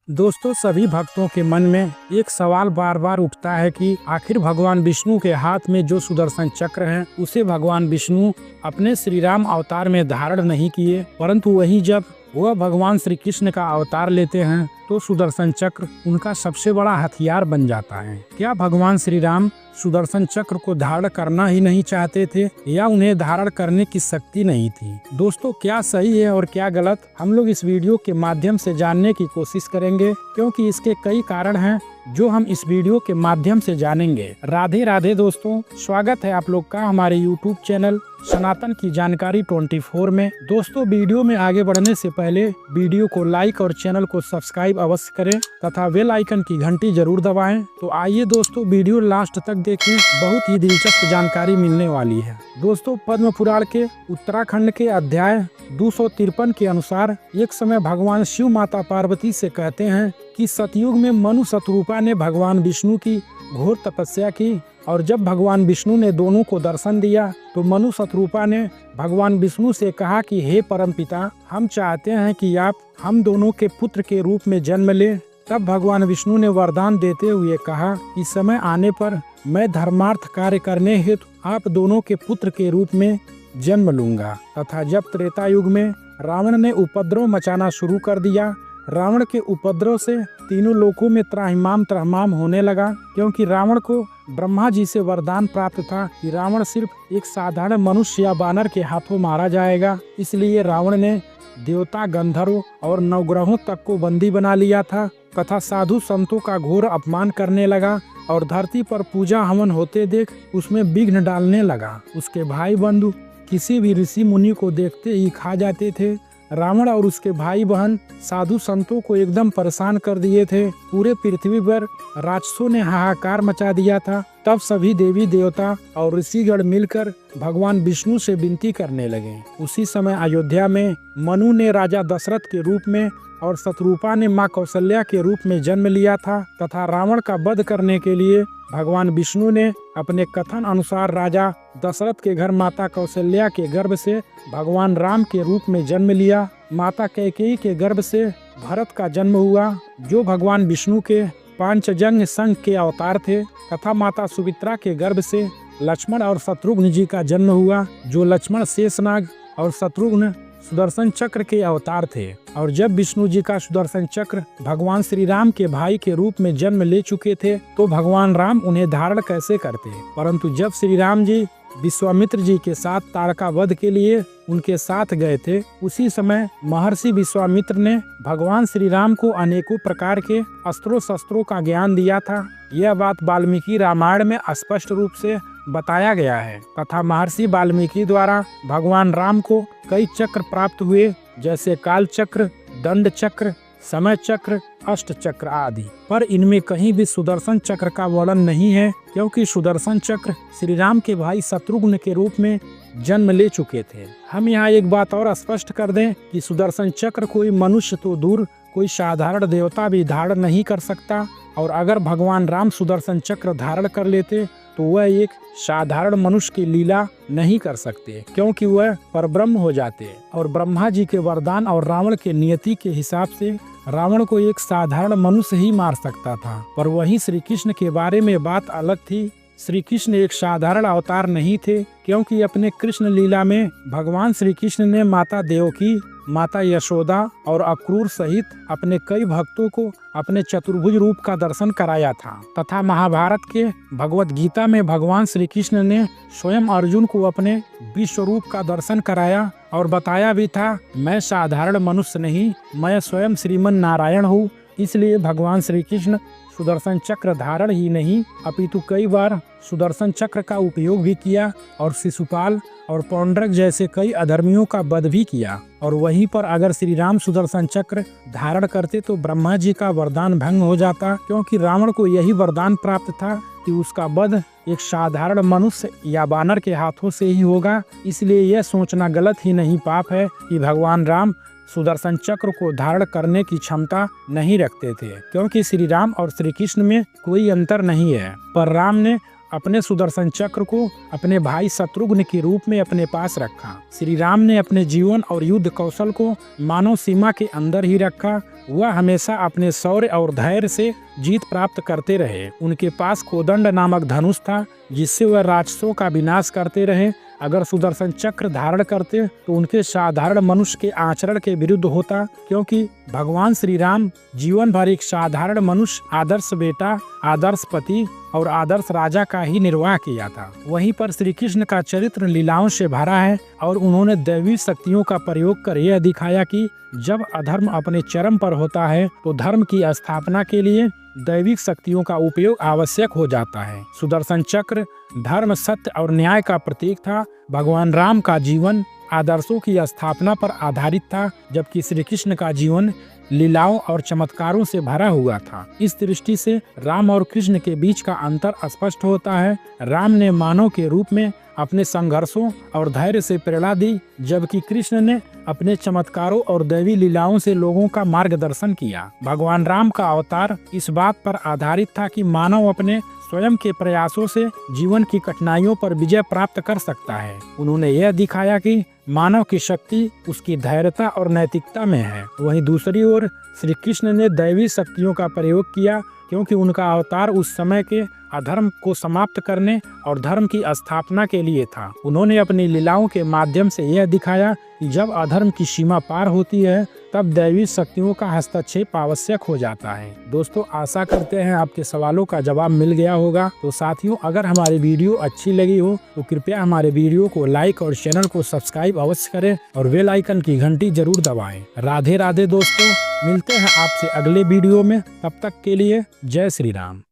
दोस्तों, सभी भक्तों के मन में एक सवाल बार बार उठता है कि आखिर भगवान विष्णु के हाथ में जो सुदर्शन चक्र है उसे भगवान विष्णु अपने श्री राम अवतार में धारण नहीं किए, परंतु वहीं जब वह भगवान श्री कृष्ण का अवतार लेते हैं तो सुदर्शन चक्र उनका सबसे बड़ा हथियार बन जाता है। क्या भगवान श्री राम सुदर्शन चक्र को धारण करना ही नहीं चाहते थे या उन्हें धारण करने की शक्ति नहीं थी? दोस्तों, क्या सही है और क्या गलत, हम लोग इस वीडियो के माध्यम से जानने की कोशिश करेंगे, क्योंकि इसके कई कारण हैं जो हम इस वीडियो के माध्यम से जानेंगे। राधे राधे दोस्तों, स्वागत है आप लोग का हमारे YouTube चैनल सनातन की जानकारी 24 में। दोस्तों, वीडियो में आगे बढ़ने से पहले वीडियो को लाइक और चैनल को सब्सक्राइब अवश्य करें तथा बेल आइकन की घंटी जरूर दबाएं। तो आइए दोस्तों, वीडियो लास्ट तक देखें, बहुत ही दिलचस्प जानकारी मिलने वाली है। दोस्तों, पद्म पुराण के उत्तराखंड के अध्याय 253 के अनुसार एक समय भगवान शिव माता पार्वती से कहते हैं कि सतयुग में मनु शतरूपा ने भगवान विष्णु की घोर तपस्या की, और जब भगवान विष्णु ने दोनों को दर्शन दिया तो मनु शतरूपा ने भगवान विष्णु से कहा कि हे परमपिता, हम चाहते हैं कि आप हम दोनों के पुत्र के रूप में जन्म ले। तब भगवान विष्णु ने वरदान देते हुए कहा कि समय आने पर मैं धर्मार्थ कार्य करने हेतु आप दोनों के पुत्र के रूप में जन्म लूंगा। तथा जब त्रेता युग में रावण ने उपद्रव मचाना शुरू कर दिया, रावण के उपद्रव से तीनों लोकों में त्राहिमाम त्रहमाम होने लगा, क्योंकि रावण को ब्रह्मा जी से वरदान प्राप्त था कि रावण सिर्फ एक साधारण मनुष्य या बानर के हाथों मारा जाएगा। इसलिए रावण ने देवता, गंधर्व और नवग्रहों तक को बंदी बना लिया था तथा साधु संतों का घोर अपमान करने लगा और धरती पर पूजा हवन होते देख उसमें विघ्न डालने लगा। उसके भाई बंधु किसी भी ऋषि मुनि को देखते ही खा जाते थे। रावण और उसके भाई बहन साधु संतों को एकदम परेशान कर दिए थे। पूरे पृथ्वी पर राक्षसों ने हाहाकार मचा दिया था। तब सभी देवी देवता और ऋषिगण मिलकर भगवान विष्णु से विनती करने लगे। उसी समय अयोध्या में मनु ने राजा दशरथ के रूप में और शतरूपा ने माँ कौशल्या के रूप में जन्म लिया था तथा रावण का वध करने के लिए भगवान विष्णु ने अपने कथन अनुसार राजा दशरथ के घर माता कौशल्या के गर्भ से भगवान राम के रूप में जन्म लिया। माता कैकेयी के गर्भ से भरत का जन्म हुआ, जो भगवान विष्णु के पांचजन्य संघ के अवतार थे, तथा माता सुमित्रा के गर्भ से लक्ष्मण और शत्रुघ्न जी का जन्म हुआ, जो लक्ष्मण शेषनाग और शत्रुघ्न सुदर्शन चक्र के अवतार थे। और जब विष्णु जी का सुदर्शन चक्र भगवान श्री राम के भाई के रूप में जन्म ले चुके थे तो भगवान राम उन्हें धारण कैसे करते? परंतु जब श्री राम जी विश्वामित्र जी के साथ तारका वध के लिए उनके साथ गए थे, उसी समय महर्षि विश्वामित्र ने भगवान श्री राम को अनेकों प्रकार के अस्त्रों शस्त्रों का ज्ञान दिया था। यह बात वाल्मीकि रामायण में स्पष्ट रूप से बताया गया है तथा महर्षि वाल्मीकि द्वारा भगवान राम को कई चक्र प्राप्त हुए, जैसे काल चक्र, दंड चक्र, समय चक्र, अष्ट चक्र आदि। पर इनमें कहीं भी सुदर्शन चक्र का वर्णन नहीं है, क्योंकि सुदर्शन चक्र श्री राम के भाई शत्रुघ्न के रूप में जन्म ले चुके थे। हम यहाँ एक बात और स्पष्ट कर दें कि सुदर्शन चक्र कोई मनुष्य तो दूर, कोई साधारण देवता भी धारण नहीं कर सकता, और अगर भगवान राम सुदर्शन चक्र धारण कर लेते तो वह एक साधारण मनुष्य की लीला नहीं कर सकते, क्योंकि वह परब्रह्म हो जाते। और ब्रह्मा जी के वरदान और रावण के नियति के हिसाब से रावण को एक साधारण मनुष्य ही मार सकता था। पर वहीं श्री कृष्ण के बारे में बात अलग थी। श्री कृष्ण एक साधारण अवतार नहीं थे, क्योंकि अपने कृष्ण लीला में भगवान श्री कृष्ण ने माता देवकी, माता यशोदा और अक्रूर सहित अपने कई भक्तों को अपने चतुर्भुज रूप का दर्शन कराया था। तथा महाभारत के भगवत गीता में भगवान श्री कृष्ण ने स्वयं अर्जुन को अपने विश्व रूप का दर्शन कराया और बताया भी था, मैं साधारण मनुष्य नहीं, मैं स्वयं श्रीमन नारायण हूँ। इसलिए भगवान श्री कृष्ण सुदर्शन चक्र धारण ही नहीं अपितु कई बार सुदर्शन चक्र का उपयोग भी किया और शिशुपाल और पौंड्रक जैसे कई अधर्मियों का वध भी किया। और वहीं पर अगर श्री राम सुदर्शन चक्र धारण करते तो ब्रह्मा जी का वरदान भंग हो जाता, क्योंकि रावण को यही वरदान प्राप्त था कि उसका वध एक साधारण मनुष्य या बानर के हाथों से ही होगा। इसलिए यह सोचना गलत ही नहीं पाप है कि भगवान राम सुदर्शन चक्र को धारण करने की क्षमता नहीं रखते थे, क्योंकि श्री राम और श्री कृष्ण में कोई अंतर नहीं है। पर राम ने अपने सुदर्शन चक्र को अपने भाई शत्रुघ्न के रूप में अपने पास रखा। श्री राम ने अपने जीवन और युद्ध कौशल को मानव सीमा के अंदर ही रखा। वह हमेशा अपने शौर्य और धैर्य से जीत प्राप्त करते रहे। उनके पास कोदंड नामक धनुष था, जिससे वह राक्षसों का विनाश करते रहे। अगर सुदर्शन चक्र धारण करते तो उनके साधारण मनुष्य के आचरण के विरुद्ध होता, क्योंकि भगवान श्री राम जीवन भर एक साधारण मनुष्य, आदर्श बेटा, आदर्श पति और आदर्श राजा का ही निर्वाह किया था। वहीं पर श्री कृष्ण का चरित्र लीलाओं से भरा है और उन्होंने दैवी शक्तियों का प्रयोग कर यह दिखाया कि जब अधर्म अपने चरम पर होता है तो धर्म की स्थापना के लिए दैविक शक्तियों का उपयोग आवश्यक हो जाता है। सुदर्शन चक्र धर्म, सत्य और न्याय का प्रतीक था। भगवान राम का जीवन आदर्शों की स्थापना पर आधारित था, जबकि श्री कृष्ण का जीवन लीलाओं और चमत्कारों से भरा हुआ था। इस दृष्टि से राम और कृष्ण के बीच का अंतर स्पष्ट होता है। राम ने मानव के रूप में अपने संघर्षों और धैर्य से प्रेरणा दी, जबकि कृष्ण ने अपने चमत्कारों और दैवी लीलाओं से लोगों का मार्गदर्शन किया। भगवान राम का अवतार इस बात पर आधारित था कि मानव अपने स्वयं के प्रयासों से जीवन की कठिनाइयों पर विजय प्राप्त कर सकता है। उन्होंने यह दिखाया कि मानव की शक्ति उसकी धैर्यता और नैतिकता में है। वहीं दूसरी ओर श्री कृष्ण ने दैवी शक्तियों का प्रयोग किया, क्योंकि उनका अवतार उस समय के अधर्म को समाप्त करने और धर्म की स्थापना के लिए था। उन्होंने अपनी लीलाओं के माध्यम से यह दिखाया कि जब अधर्म की सीमा पार होती है तब दैवी शक्तियों का हस्तक्षेप आवश्यक हो जाता है। दोस्तों, आशा करते हैं आपके सवालों का जवाब मिल गया होगा। तो साथियों, अगर हमारी वीडियो अच्छी लगी हो तो कृपया हमारे वीडियो को लाइक और चैनल को सब्सक्राइब अवश्य करें और बेल आइकन की घंटी जरूर दबाएं। राधे राधे दोस्तों, मिलते हैं आपसे अगले वीडियो में। तब तक के लिए जय श्री राम।